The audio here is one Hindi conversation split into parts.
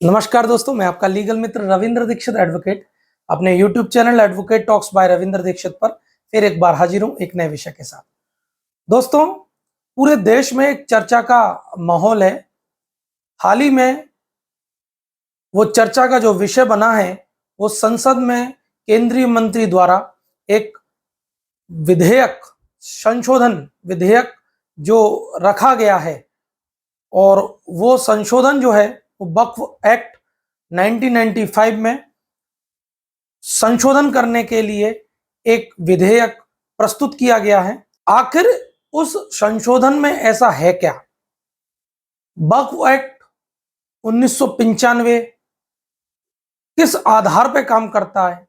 नमस्कार दोस्तों, मैं आपका लीगल मित्र रविंद्र दीक्षित एडवोकेट अपने YouTube channel advocate talks by Ravindra Dikshit पर फिर एक बार हाजिर हूं एक नए विषय के साथ। दोस्तों, पूरे देश में एक चर्चा का माहौल है। हाल ही में वो चर्चा का जो विषय बना है वो संसद में केंद्रीय मंत्री द्वारा एक विधेयक, संशोधन विधेयक जो रखा गया है, और वो संशोधन जो है वो वक्फ एक्ट 1995 में संशोधन करने के लिए एक विधेयक प्रस्तुत किया गया है। आखिर उस संशोधन में ऐसा है क्या? वक्फ एक्ट 1995 किस आधार पर काम करता है?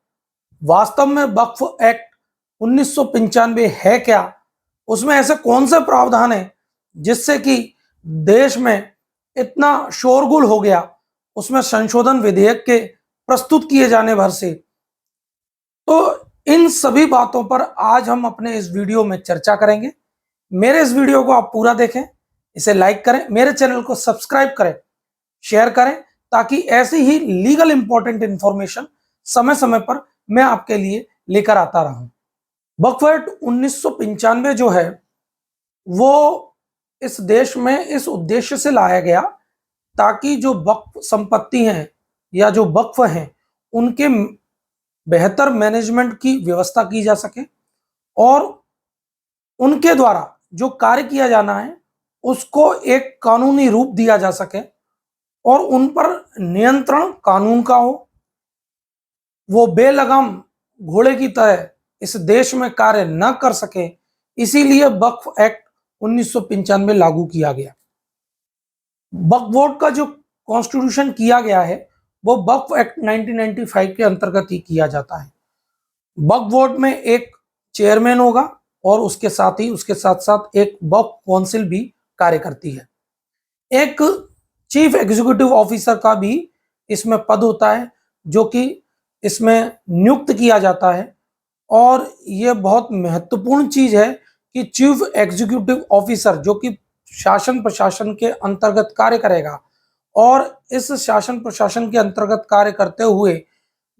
वास्तव में वक्फ एक्ट 1995 है क्या? उसमें ऐसे कौन से प्रावधान है जिससे कि देश में इतना शोरगुल हो गया उसमें संशोधन विधेयक के प्रस्तुत किए जाने भर से? तो इन सभी बातों पर आज हम अपने इस वीडियो में चर्चा करेंगे। मेरे इस वीडियो को आप पूरा देखें, इसे लाइक करें, मेरे चैनल को सब्सक्राइब करें, शेयर करें, ताकि ऐसी ही लीगल इंपॉर्टेंट इंफॉर्मेशन समय समय पर मैं आपके लिए लेकर आता रहूं। वक्फ एक्ट 1995 जो है वो इस देश में इस उद्देश्य से लाया गया ताकि जो वक्फ संपत्ति हैं या जो वक्फ हैं उनके बेहतर मैनेजमेंट की व्यवस्था की जा सके और उनके द्वारा जो कार्य किया जाना है उसको एक कानूनी रूप दिया जा सके और उन पर नियंत्रण कानून का हो। वो बेलगाम घोड़े की तरह इस देश में कार्य न कर सके, इसीलिए वक्फ एक्ट 1995 लागू किया गया। वक्फ बोर्ड का जो कॉन्स्टिट्यूशन किया गया है वो वक्फ एक्ट 1995 के अंतर्गत ही किया जाता है। वक्फ बोर्ड में एक चेयरमैन होगा और उसके साथ साथ एक वक्फ काउंसिल भी कार्य करती है। एक चीफ एग्जीक्यूटिव ऑफिसर का भी इसमें पद होता है जो कि इसमें नियुक्त किया जाता है। और यह बहुत महत्वपूर्ण चीज है कि चीफ एग्जीक्यूटिव ऑफिसर जो कि शासन प्रशासन के अंतर्गत कार्य करेगा और इस शासन प्रशासन के अंतर्गत कार्य करते हुए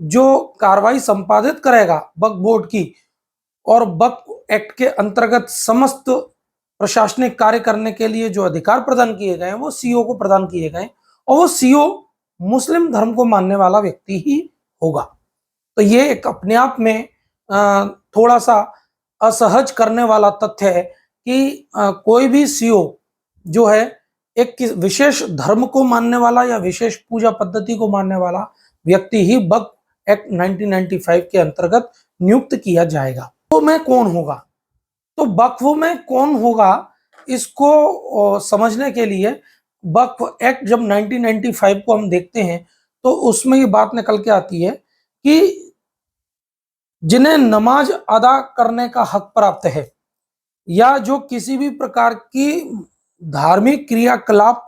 जो कार्रवाई संपादित करेगा वक्फ बोर्ड की और वक्फ एक्ट के अंतर्गत समस्त प्रशासनिक कार्य करने के लिए जो अधिकार प्रदान किए गए हैं वो सीओ को प्रदान किए गए और वो सीओ मुस्लिम धर्म को मानने वाला व्यक्ति ही होगा। तो ये एक अपने आप में थोड़ा सा असहज करने वाला तथ्य है कि कोई भी सीओ जो है एक विशेष धर्म को मानने वाला या विशेष पूजा पद्धति को मानने वाला व्यक्ति ही वक्फ एक्ट 1995 के अंतर्गत नियुक्त किया जाएगा। तो में कौन होगा? तो वक्फ में कौन होगा इसको समझने के लिए वक्फ एक्ट जब 1995 को हम देखते हैं तो उसमें ये बात निकल के आती है कि जिन्हें नमाज अदा करने का हक प्राप्त है या जो किसी भी प्रकार की धार्मिक क्रियाकलाप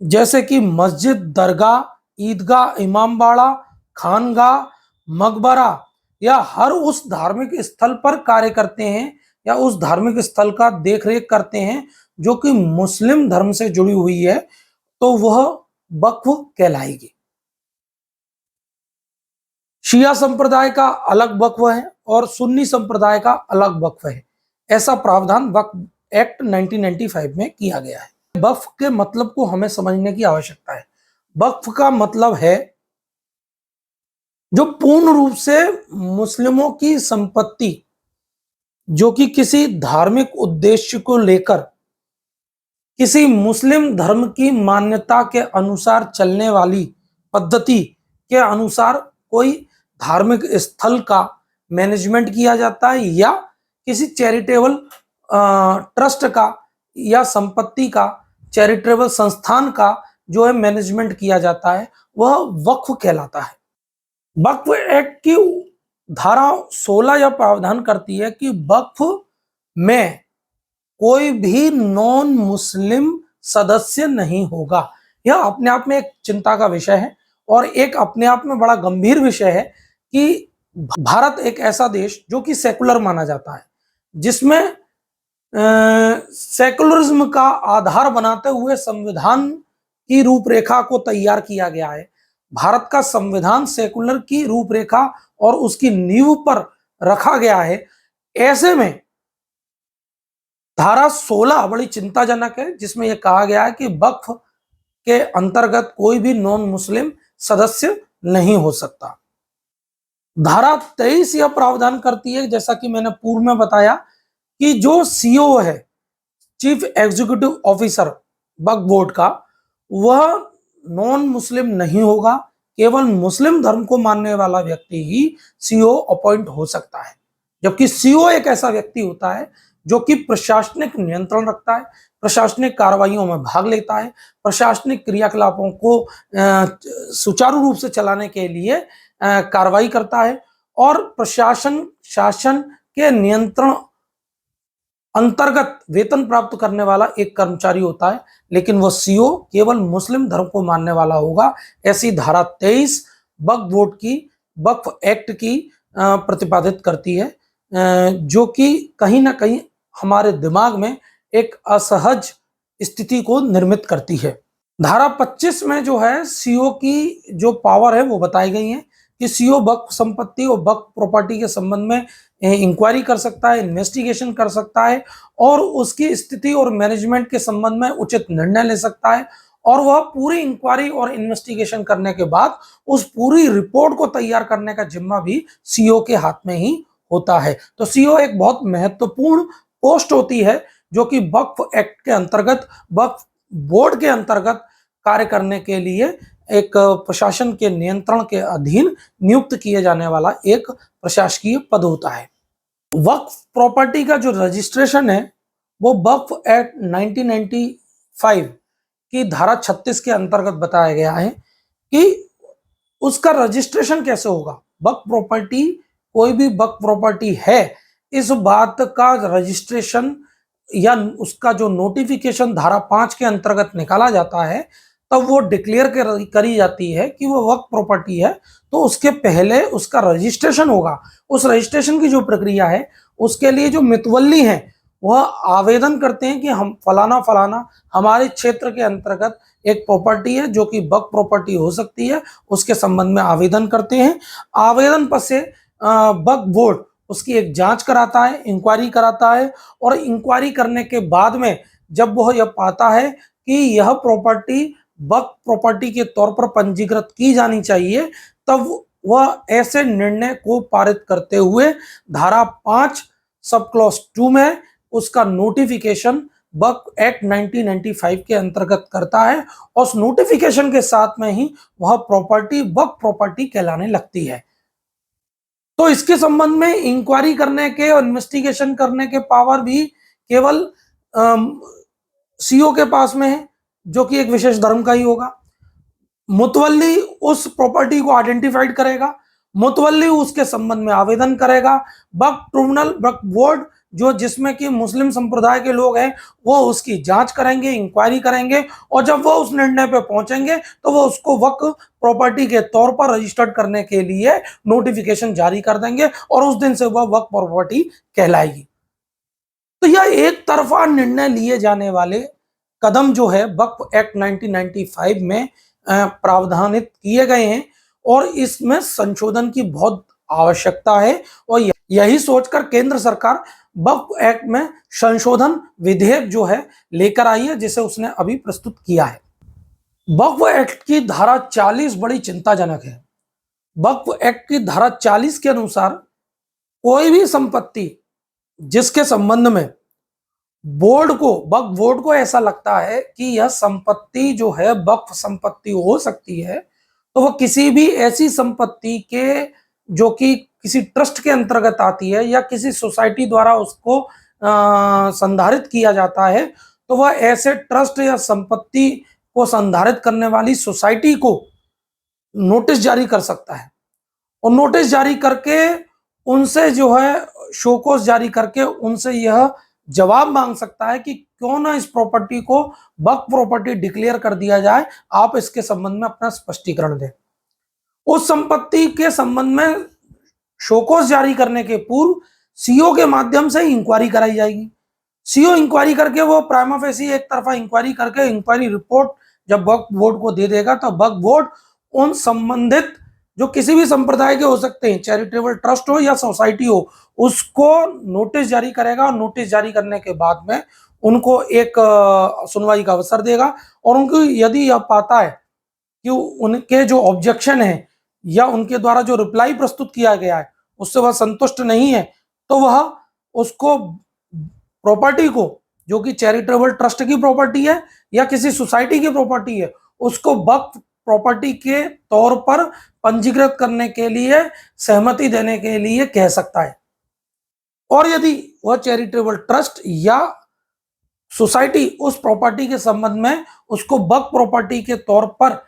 जैसे कि मस्जिद, दरगाह, ईदगाह, इमामबाड़ा, खानगाह, मकबरा या हर उस धार्मिक स्थल पर कार्य करते हैं या उस धार्मिक स्थल का देखरेख करते हैं जो कि मुस्लिम धर्म से जुड़ी हुई है, तो वह वक्फ कहलाएगी। शिया संप्रदाय का अलग वक्फ है और सुन्नी संप्रदाय का अलग वक्फ है। ऐसा प्रावधान वक्फ एक्ट 1995 में किया गया है। वक्फ के मतलब को हमें समझने की आवश्यकता है। वक्फ का मतलब है जो पूर्ण रूप से मुस्लिमों की संपत्ति जो कि किसी धार्मिक उद्देश्य को लेकर किसी मुस्लिम धर्म की मान्यता के अनुसार चलने वाली पद्धति के अनुसार कोई धार्मिक स्थल का मैनेजमेंट किया जाता है या किसी चैरिटेबल ट्रस्ट का या संपत्ति का चैरिटेबल संस्थान का जो है मैनेजमेंट किया जाता है, वह वक्फ कहलाता है। वक्फ एक्ट की धारा 16 यह प्रावधान करती है कि वक्फ में कोई भी नॉन मुस्लिम सदस्य नहीं होगा। यह अपने आप में एक चिंता का विषय है और एक अपने आप में बड़ा गंभीर विषय है कि भारत एक ऐसा देश जो कि सेकुलर माना जाता है, जिसमें सेकुलरिज्म का आधार बनाते हुए संविधान की रूपरेखा को तैयार किया गया है। भारत का संविधान सेकुलर की रूपरेखा और उसकी नींव पर रखा गया है। ऐसे में धारा 16 बड़ी चिंताजनक है, जिसमें यह कहा गया है कि वक्फ के अंतर्गत कोई भी नॉन मुस्लिम सदस्य नहीं हो सकता। धारा 23 यह प्रावधान करती है, जैसा कि मैंने पूर्व में बताया, कि जो सीईओ है, चीफ एग्जीक्यूटिव ऑफिसर वक्फ बोर्ड का, वह नॉन मुस्लिम नहीं होगा। केवल मुस्लिम धर्म को मानने वाला व्यक्ति ही सीईओ अपॉइंट हो सकता है। जबकि सीईओ एक ऐसा व्यक्ति होता है जो कि प्रशासनिक नियंत्रण रखता है, प्रशासनिक कार्रवाइयों में भाग लेता है, प्रशासनिक क्रियाकलापों को सुचारू रूप से चलाने के लिए कार्रवाई करता है और प्रशासन शासन के नियंत्रण अंतर्गत वेतन प्राप्त करने वाला एक कर्मचारी होता है। लेकिन वह सीईओ केवल मुस्लिम धर्म को मानने वाला होगा। ऐसी धारा 23 वक्फ बोर्ड की, वक्फ एक्ट की प्रतिपादित करती है, जो कि कहीं ना कहीं हमारे दिमाग में एक असहज स्थिति को निर्मित करती है। धारा 25 में जो है सीईओ की जो पावर है वो बताई गई है कि सीईओ वक्फ संपत्ति और वक्फ प्रॉपर्टी के संबंध में इंक्वायरी कर सकता है, इन्वेस्टिगेशन कर सकता है और उसकी स्थिति और मैनेजमेंट के संबंध में उचित निर्णय ले सकता है। और वह पूरी इंक्वायरी और इन्वेस्टिगेशन करने के बाद उस पूरी रिपोर्ट को तैयार करने का जिम्मा भी सीईओ के हाथ में ही होता है। तो सीईओ एक बहुत महत्वपूर्ण पोस्ट होती है, जो कि वक्फ एक्ट के अंतर्गत, वक्फ बोर्ड के अंतर्गत कार्य करने के लिए एक प्रशासन के नियंत्रण के अधीन नियुक्त किए जाने वाला एक प्रशासकीय पद होता है। वक्फ प्रॉपर्टी का जो रजिस्ट्रेशन है वो वक्फ एक्ट 1995 की धारा 36 के अंतर्गत बताया गया है कि उसका रजिस्ट्रेशन कैसे होगा। वक्फ प्रॉपर्टी, कोई भी वक्फ प्रॉपर्टी है, इस बात का रजिस्ट्रेशन या उसका जो नोटिफिकेशन धारा 5 के अंतर्गत निकाला जाता है, तब वो डिक्लेयर करी जाती है कि वो वक्फ प्रॉपर्टी है। तो उसके पहले उसका रजिस्ट्रेशन होगा। उस रजिस्ट्रेशन की जो प्रक्रिया है, उसके लिए जो मितवल्ली हैं वह आवेदन करते हैं कि हम फलाना फलाना हमारे क्षेत्र के अंतर्गत एक प्रॉपर्टी है जो कि वक्फ प्रॉपर्टी हो सकती है, उसके संबंध में आवेदन करते हैं। आवेदन पर से वक्फ बोर्ड उसकी एक जांच कराता है, इंक्वायरी कराता है और इंक्वायरी करने के बाद में जब वह यह पाता है कि यह प्रॉपर्टी वक्फ प्रॉपर्टी के तौर पर पंजीकृत की जानी चाहिए, तब वह ऐसे निर्णय को पारित करते हुए धारा 5 सब क्लॉज 2 में उसका नोटिफिकेशन वक्फ एक्ट 1995 के अंतर्गत करता है और उस नोटिफिकेशन के साथ में ही वह प्रॉपर्टी वक्फ प्रॉपर्टी कहलाने लगती है। तो इसके संबंध में इंक्वायरी करने के और इन्वेस्टिगेशन करने के पावर भी केवल सीईओ के पास में है, जो कि एक विशेष धर्म का ही होगा। मुतवल्ली उस प्रॉपर्टी को आइडेंटिफाइड करेगा, मुतवल्ली उसके संबंध में आवेदन करेगा। वक्फ ट्रिब्यूनल, वक्फ बोर्ड जो जिसमें कि मुस्लिम संप्रदाय के लोग हैं, वो उसकी जांच करेंगे, इंक्वायरी करेंगे और जब वो उस निर्णय पे पहुंचेंगे तो वो उसको वक्फ प्रॉपर्टी के तौर पर रजिस्टर्ड करने के लिए नोटिफिकेशन जारी कर देंगे और उस दिन से वह वक्फ प्रॉपर्टी कहलाएगी। तो यह एक तरफा निर्णय लिए जाने वाले कदम जो है वक्फ एक्ट 1995 में प्रावधानित किए गए हैं और इसमें संशोधन की बहुत आवश्यकता है। और यही सोचकर केंद्र सरकार वक्फ एक्ट में संशोधन विधेयक जो है लेकर आई है, जिसे उसने अभी प्रस्तुत किया है। वक्फ एक्ट की धारा 40 बड़ी चिंताजनक है। वक्फ एक्ट की धारा 40 के अनुसार कोई भी संपत्ति जिसके संबंध में वक्फ बोर्ड को ऐसा लगता है कि यह संपत्ति जो है वक्फ संपत्ति हो सकती है, तो वह किसी भी ऐसी संपत्ति के जो कि किसी ट्रस्ट के अंतर्गत आती है या किसी सोसाइटी द्वारा उसको संधारित किया जाता है, तो वह ऐसे ट्रस्ट या संपत्ति को संधारित करने वाली सोसाइटी को नोटिस जारी कर सकता है और नोटिस जारी करके उनसे जो है शोकॉज जारी करके उनसे यह जवाब मांग सकता है कि क्यों ना इस प्रॉपर्टी को वक्फ प्रॉपर्टी डिक्लेयर कर दिया जाए, आप इसके संबंध में अपना स्पष्टीकरण दें। उस संपत्ति के संबंध में शोकॉज जारी करने के पूर्व सीईओ के माध्यम से इंक्वायरी कराई जाएगी। सीईओ इंक्वायरी करके वो प्राइमा फेसी एक तरफा इंक्वायरी करके इंक्वायरी रिपोर्ट जब वक्फ बोर्ड को दे देगा तो वक्फ बोर्ड उन संबंधित जो किसी भी संप्रदाय के हो सकते हैं, चैरिटेबल ट्रस्ट हो या सोसाइटी हो, उसको नोटिस जारी करेगा और नोटिस जारी करने के बाद में उनको एक सुनवाई का अवसर देगा। और उनको यदि यह पाता है कि उनके जो ऑब्जेक्शन है या उनके द्वारा जो रिप्लाई प्रस्तुत किया गया है उससे वह संतुष्ट नहीं है, तो वह उसको प्रॉपर्टी को, जो कि चैरिटेबल ट्रस्ट की प्रॉपर्टी है या किसी सोसाइटी की प्रॉपर्टी है, उसको वक्फ प्रॉपर्टी के तौर पर पंजीकृत करने के लिए सहमति देने के लिए कह सकता है। और यदि वह चैरिटेबल ट्रस्ट या सोसाइटी उस प्रॉपर्टी के संबंध में उसको वक्फ प्रॉपर्टी के तौर पर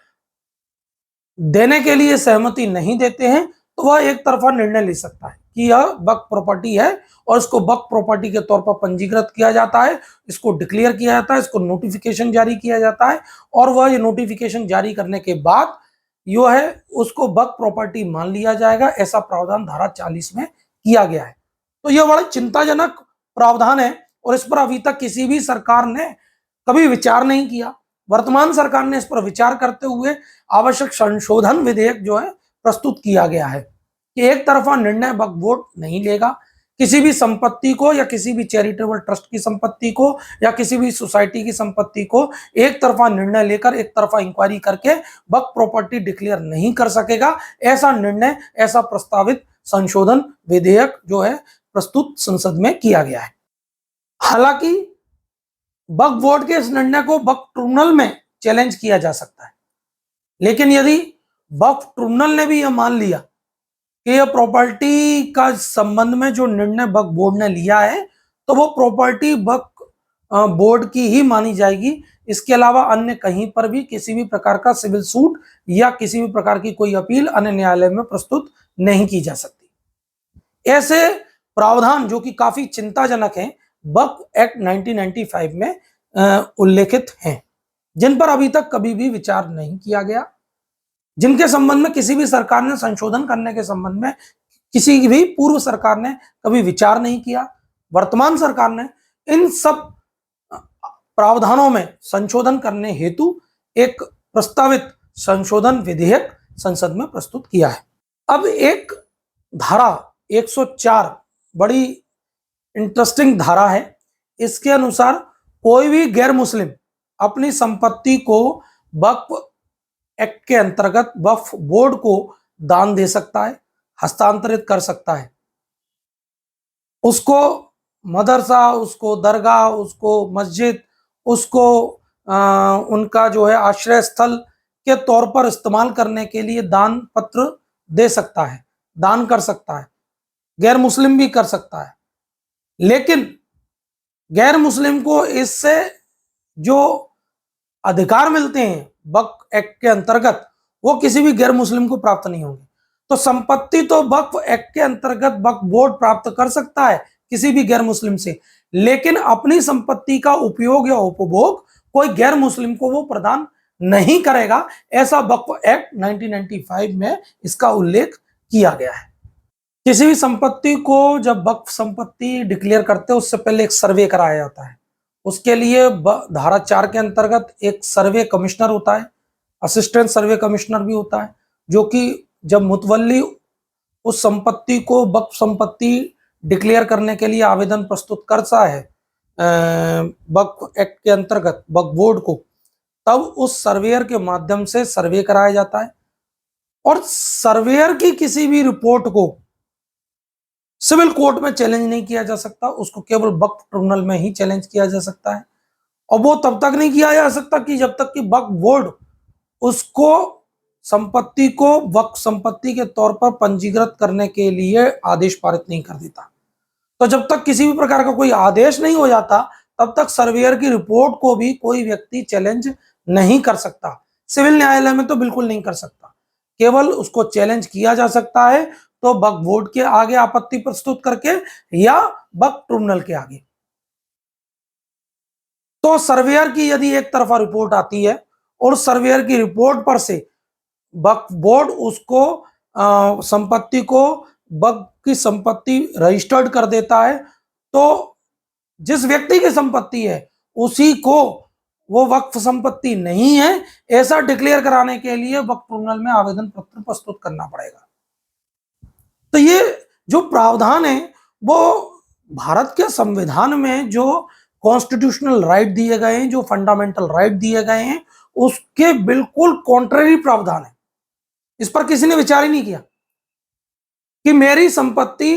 देने के लिए सहमति नहीं देते हैं, तो वह एक तरफा निर्णय ले सकता है कि यह वक्फ प्रॉपर्टी है और इसको वक्फ प्रॉपर्टी के तौर पर पंजीकृत किया जाता है, इसको डिक्लेयर किया जाता है, इसको नोटिफिकेशन जारी किया जाता है, और वह ये नोटिफिकेशन जारी करने के बाद जो है उसको वक्फ प्रॉपर्टी मान लिया जाएगा। ऐसा प्रावधान धारा 40 में किया गया है। तो यह बड़ा चिंताजनक प्रावधान है और इस पर अभी तक किसी भी सरकार ने कभी विचार नहीं किया। वर्तमान सरकार ने इस पर विचार करते हुए आवश्यक संशोधन विधेयक जो है प्रस्तुत किया गया है कि एक तरफा निर्णय वक्फ बोर्ड नहीं लेगा। किसी भी संपत्ति को या किसी भी चैरिटेबल ट्रस्ट की संपत्ति को या किसी भी सोसाइटी की संपत्ति को एक तरफा निर्णय लेकर एक तरफा इंक्वायरी करके वक्फ प्रॉपर्टी डिक्लेयर नहीं कर सकेगा। ऐसा निर्णय, ऐसा प्रस्तावित संशोधन विधेयक जो है प्रस्तुत संसद में किया गया है। हालांकि वक्फ बोर्ड के इस निर्णय को वक्फ ट्रिब्यूनल में चैलेंज किया जा सकता है, लेकिन यदि वक्फ ट्रिब्यूनल ने भी यह मान लिया कि यह प्रॉपर्टी का संबंध में जो निर्णय वक्फ बोर्ड ने लिया है तो वो प्रॉपर्टी वक्फ बोर्ड की ही मानी जाएगी। इसके अलावा अन्य कहीं पर भी किसी भी प्रकार का सिविल सूट या किसी भी प्रकार की कोई अपील अन्य न्यायालय में प्रस्तुत नहीं की जा सकती। ऐसे प्रावधान जो कि काफी चिंताजनक हैं वक्फ एक्ट 1995 में उल्लेखित हैं, जिन पर अभी तक कभी भी विचार नहीं किया गया, जिनके संबंध में किसी भी सरकार ने संशोधन करने के संबंध में किसी भी पूर्व सरकार ने कभी विचार नहीं किया। वर्तमान सरकार ने इन सब प्रावधानों में संशोधन करने हेतु एक प्रस्तावित संशोधन विधेयक संसद में प्रस्तुत किया है। अब एक धारा 104 बड़ी इंटरेस्टिंग धारा है। इसके अनुसार कोई भी गैर मुस्लिम अपनी संपत्ति को वक्फ एक्ट के अंतर्गत वक्फ बोर्ड को दान दे सकता है, हस्तांतरित कर सकता है। उसको मदरसा, उसको दरगाह, उसको मस्जिद, उसको उनका जो है आश्रय स्थल के तौर पर इस्तेमाल करने के लिए दान पत्र दे सकता है, दान कर सकता है। गैर मुस्लिम भी कर सकता है, लेकिन गैर मुस्लिम को इससे जो अधिकार मिलते हैं वक्फ एक्ट के अंतर्गत वो किसी भी गैर मुस्लिम को प्राप्त नहीं होंगे। तो संपत्ति तो वक्फ एक्ट के अंतर्गत वक्फ बोर्ड प्राप्त कर सकता है किसी भी गैर मुस्लिम से, लेकिन अपनी संपत्ति का उपयोग या उपभोग कोई गैर मुस्लिम को वो प्रदान नहीं करेगा। ऐसा वक्फ एक्ट 1995 में इसका उल्लेख किया गया है। किसी भी संपत्ति को जब वक्फ संपत्ति डिक्लेयर करते हैं उससे पहले एक सर्वे कराया जाता है। उसके लिए धारा 4 के अंतर्गत एक सर्वे कमिश्नर होता है, असिस्टेंट सर्वे कमिश्नर भी होता है, जो कि जब मुतवल्ली उस संपत्ति को वक्फ संपत्ति डिक्लेयर करने के लिए आवेदन प्रस्तुत करता है वक्फ एक्ट के अंतर्गत वक्फ बोर्ड को, तब उस सर्वेयर के माध्यम से सर्वे कराया जाता है। और सर्वेयर की किसी भी रिपोर्ट को सिविल कोर्ट में चैलेंज नहीं किया जा सकता, उसको केवल वक्फ ट्रिब्यूनल में ही चैलेंज किया जा सकता है। और वो तब तक नहीं किया जा सकता कि जब तक कि वक्फ बोर्ड उसको संपत्ति को वक्फ संपत्ति के तौर पर पंजीकृत करने के लिए आदेश पारित नहीं कर देता। तो जब तक किसी भी प्रकार का कोई आदेश नहीं हो जाता तब तक सर्वेयर की रिपोर्ट को भी कोई व्यक्ति चैलेंज नहीं कर सकता। सिविल न्यायालय में तो बिल्कुल नहीं कर सकता, केवल उसको चैलेंज किया जा सकता है तो वक्फ बोर्ड के आगे आपत्ति प्रस्तुत करके या वक्फ ट्रिब्यूनल के आगे। तो सर्वेयर की यदि एक तरफा रिपोर्ट आती है और सर्वेयर की रिपोर्ट पर से वक्फ बोर्ड उसको संपत्ति को वक्फ की संपत्ति रजिस्टर्ड कर देता है, तो जिस व्यक्ति की संपत्ति है उसी को वो वक्फ संपत्ति नहीं है, ऐसा डिक्लेयर कराने के लिए वक्फ ट्रिब्यूनल में आवेदन पत्र प्रस्तुत करना पड़ेगा। तो ये जो प्रावधान है वो भारत के संविधान में जो कॉन्स्टिट्यूशनल राइट दिए गए हैं, जो फंडामेंटल राइट दिए गए हैं, उसके बिल्कुल कॉन्ट्ररी प्रावधान है। इस पर किसी ने विचार ही नहीं किया कि मेरी संपत्ति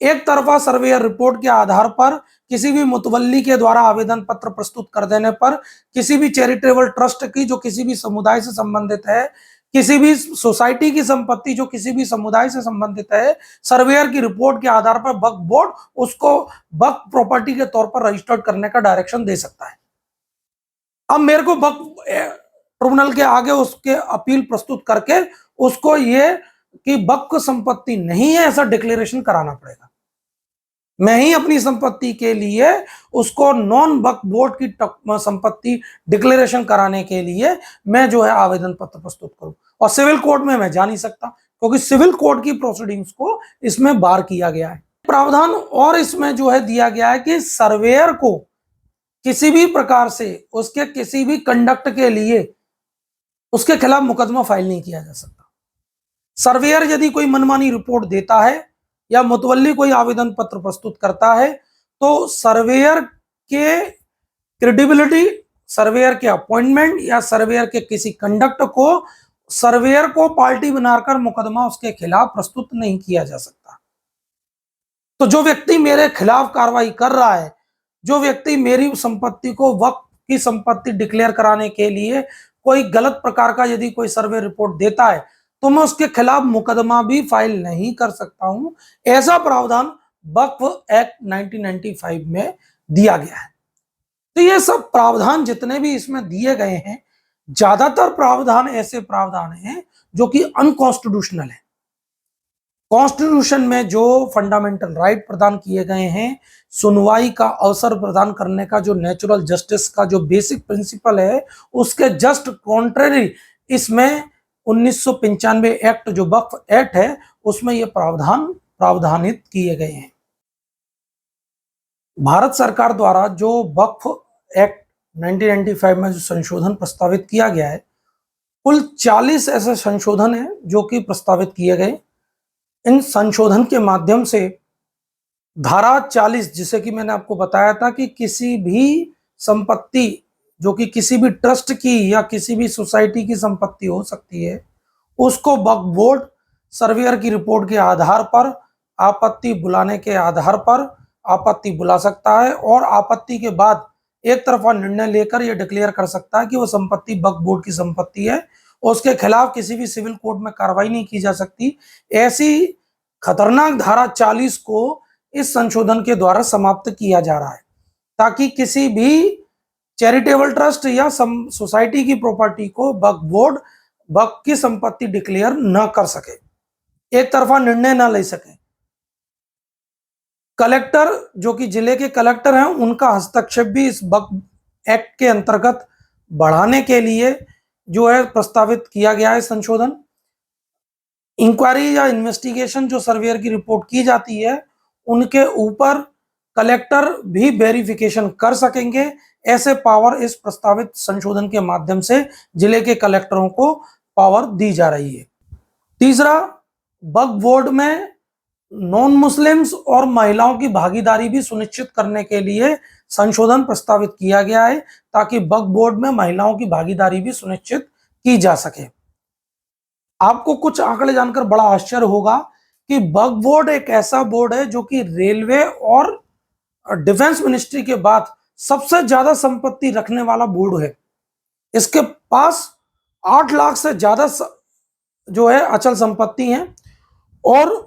एक तरफा सर्वेयर रिपोर्ट के आधार पर किसी भी मुतवल्ली के द्वारा आवेदन पत्र प्रस्तुत कर देने पर किसी भी चैरिटेबल ट्रस्ट की जो किसी भी समुदाय से संबंधित है, किसी भी सोसाइटी की संपत्ति जो किसी भी समुदाय से संबंधित है, सर्वेयर की रिपोर्ट के आधार पर वक्फ बोर्ड उसको वक्फ प्रॉपर्टी के तौर पर रजिस्टर्ड करने का डायरेक्शन दे सकता है। अब मेरे को वक्फ ट्रिब्यूनल के आगे उसके अपील प्रस्तुत करके उसको ये कि वक्फ संपत्ति नहीं है ऐसा डिक्लेरेशन कराना पड़ेगा। मैं ही अपनी संपत्ति के लिए उसको नॉन वक्फ बोर्ड की संपत्ति डिक्लेरेशन कराने के लिए मैं जो है आवेदन पत्र प्रस्तुत करूं, और सिविल कोर्ट में मैं जा नहीं सकता क्योंकि सिविल कोर्ट की प्रोसीडिंग्स को इसमें बार किया गया है। प्रावधान और इसमें जो है दिया गया है कि सर्वेयर को किसी भी प्रकार से उसके किसी भी कंडक्ट के लिए उसके खिलाफ मुकदमा फाइल नहीं किया जा सकता। सर्वेयर यदि कोई मनमानी रिपोर्ट देता है या मुतवल्ली कोई आवेदन पत्र प्रस्तुत करता है तो सर्वेयर के क्रेडिबिलिटी, सर्वेयर के अपॉइंटमेंट या सर्वेयर के किसी कंडक्ट को सर्वेयर को पार्टी बनाकर मुकदमा उसके खिलाफ प्रस्तुत नहीं किया जा सकता। तो जो व्यक्ति मेरे खिलाफ कार्रवाई कर रहा है, जो व्यक्ति मेरी संपत्ति को वक्फ की संपत्ति डिक्लेयर कराने के लिए कोई गलत प्रकार का यदि कोई सर्वे रिपोर्ट देता है तो मैं उसके खिलाफ मुकदमा भी फाइल नहीं कर सकता हूं। ऐसा प्रावधान वक्फ एक्ट 1995 में दिया गया है। तो ये सब प्रावधान जितने भी इसमें दिए गए हैं, ज्यादातर प्रावधान ऐसे प्रावधान हैं जो कि अनकॉन्स्टिट्यूशनल है। कॉन्स्टिट्यूशन में जो फंडामेंटल राइट प्रदान किए गए हैं, सुनवाई का अवसर प्रदान करने का जो नेचुरल जस्टिस का जो बेसिक प्रिंसिपल है, उसके जस्ट कॉन्ट्ररी इसमें 1995 एक्ट जो वक्फ एक्ट है उसमें ये प्रावधानित किए गए हैं। भारत सरकार द्वारा जो वक्फ एक्ट 1995 में जो संशोधन प्रस्तावित किया गया है, कुल 40 ऐसे संशोधन हैं जो कि प्रस्तावित किए गए। इन संशोधन के माध्यम से धारा 40, जिसे कि मैंने आपको बताया था कि किसी भी संपत्ति जो कि किसी भी ट्रस्ट की या किसी भी सोसाइटी की संपत्ति हो सकती है, उसको वक्फ बोर्ड सर्वेयर की रिपोर्ट के आधार पर आपत्ति बुलाने के आधार पर आपत्ति बुला सकता है और आपत्ति के बाद एक तरफा निर्णय लेकर यह डिक्लेयर कर सकता है कि वो संपत्ति वक्फ बोर्ड की संपत्ति है, उसके खिलाफ किसी भी सिविल कोर्ट में कार्रवाई नहीं की जा सकती। ऐसी खतरनाक धारा 40 को इस संशोधन के द्वारा समाप्त किया जा रहा है ताकि किसी भी चैरिटेबल ट्रस्ट या सोसाइटी की प्रॉपर्टी को वक्फ बोर्ड वक्फ की संपत्ति डिक्लेयर न कर सके, एक तरफा निर्णय न ले सके। कलेक्टर जो कि जिले के कलेक्टर हैं, उनका हस्तक्षेप भी इस वक्फ एक्ट के अंतर्गत बढ़ाने के लिए जो है प्रस्तावित किया गया है संशोधन। इंक्वायरी या इन्वेस्टिगेशन जो सर्वेयर की रिपोर्ट की जाती है उनके ऊपर कलेक्टर भी वेरिफिकेशन कर सकेंगे। ऐसे पावर इस प्रस्तावित संशोधन के माध्यम से जिले के कलेक्टरों को पावर दी जा रही है। तीसरा, वक्फ बोर्ड में नॉन मुस्लिम्स और महिलाओं की भागीदारी भी सुनिश्चित करने के लिए संशोधन प्रस्तावित किया गया है ताकि वक्फ बोर्ड में महिलाओं की भागीदारी भी सुनिश्चित की जा सके। आपको कुछ आंकड़े जानकर बड़ा आश्चर्य होगा कि वक्फ बोर्ड एक ऐसा बोर्ड है जो कि रेलवे और डिफेंस मिनिस्ट्री के बाद सबसे ज्यादा संपत्ति रखने वाला बोर्ड है। इसके पास 8 लाख से ज्यादा जो है अचल संपत्ति है और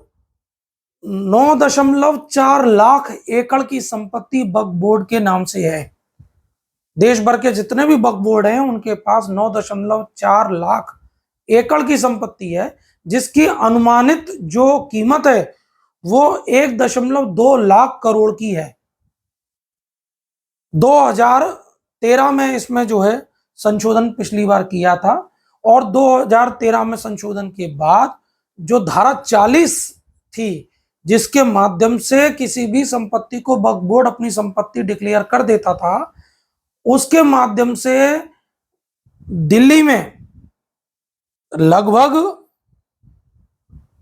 9.4 लाख एकड़ की संपत्ति वक्फ बोर्ड के नाम से है। देश भर के जितने भी वक्फ बोर्ड हैं उनके पास 9.4 लाख एकड़ की संपत्ति है, जिसकी अनुमानित जो कीमत है वो 1.2 लाख करोड़ की है। 2013 में इसमें जो है संशोधन पिछली बार किया था और 2013 में संशोधन के बाद जो धारा 40 थी जिसके माध्यम से किसी भी संपत्ति को वक्फ बोर्ड अपनी संपत्ति डिक्लेयर कर देता था, उसके माध्यम से दिल्ली में लगभग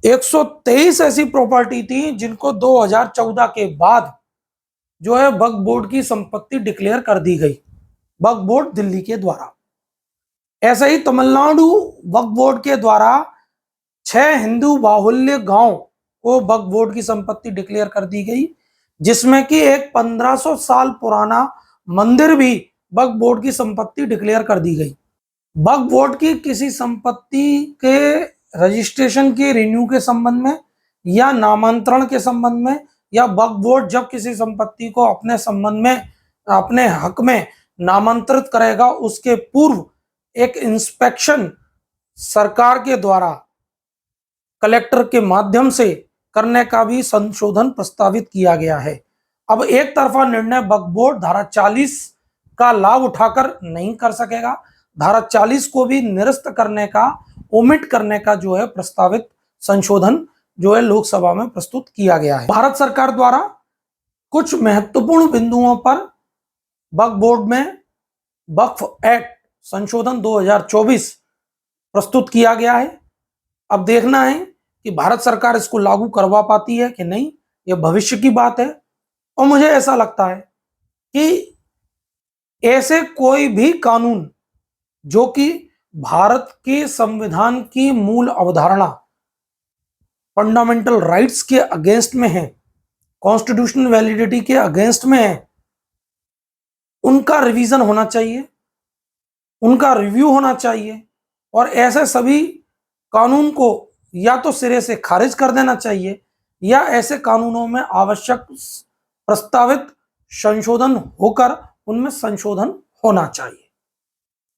123 ऐसी प्रॉपर्टी थी जिनको 2014 के बाद जो है वक्फ बोर्ड की संपत्ति डिक्लेयर कर दी गई, वक्फ बोर्ड दिल्ली के द्वारा। ऐसे ही तमिलनाडु वक्फ बोर्ड के द्वारा 6 हिंदू बाहुल्य गांव को वक्फ बोर्ड की संपत्ति डिक्लेयर कर दी गई, जिसमें कि एक 1500 साल पुराना मंदिर भी वक्फ बोर्ड की संपत्ति डिक्लेयर कर दी गई। वक्फ बोर्ड की किसी संपत्ति के रजिस्ट्रेशन के रिन्यू के संबंध में या नामांतरण के संबंध में, या वक्फ बोर्ड जब किसी संपत्ति को अपने संबंध में, अपने हक में नामांतरित करेगा, उसके पूर्व एक इंस्पेक्शन सरकार के द्वारा कलेक्टर के माध्यम से करने का भी संशोधन प्रस्तावित किया गया है। अब एक तरफा निर्णय वक्फ बोर्ड धारा 40 का लाभ उठाकर नहीं कर सकेगा। धारा 40 को भी निरस्त करने का, ओमिट करने का जो है प्रस्तावित संशोधन जो है लोकसभा में प्रस्तुत किया गया है। भारत सरकार द्वारा कुछ महत्वपूर्ण बिंदुओं पर वक्फ बोर्ड में वक्फ एक्ट संशोधन 2024 प्रस्तुत किया गया है। अब देखना है कि भारत सरकार इसको लागू करवा पाती है कि नहीं, यह भविष्य की बात है। और मुझे ऐसा लगता है कि ऐसे कोई भी कानून जो कि भारत के संविधान की मूल अवधारणा फंडामेंटल राइट्स के अगेंस्ट में है, कॉन्स्टिट्यूशनल वैलिडिटी के अगेंस्ट में है, उनका रिवीजन होना चाहिए, उनका रिव्यू होना चाहिए, और ऐसे सभी कानून को या तो सिरे से खारिज कर देना चाहिए या ऐसे कानूनों में आवश्यक प्रस्तावित संशोधन होकर उनमें संशोधन होना चाहिए।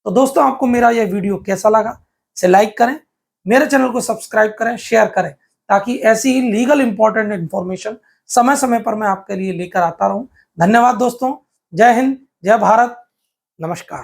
तो दोस्तों, आपको मेरा यह वीडियो कैसा लगा इसे लाइक करें, मेरे चैनल को सब्सक्राइब करें, शेयर करें, ताकि ऐसी ही लीगल इंपॉर्टेंट इंफॉर्मेशन समय समय पर मैं आपके लिए लेकर आता रहूं। धन्यवाद दोस्तों। जय हिंद, जय भारत, नमस्कार।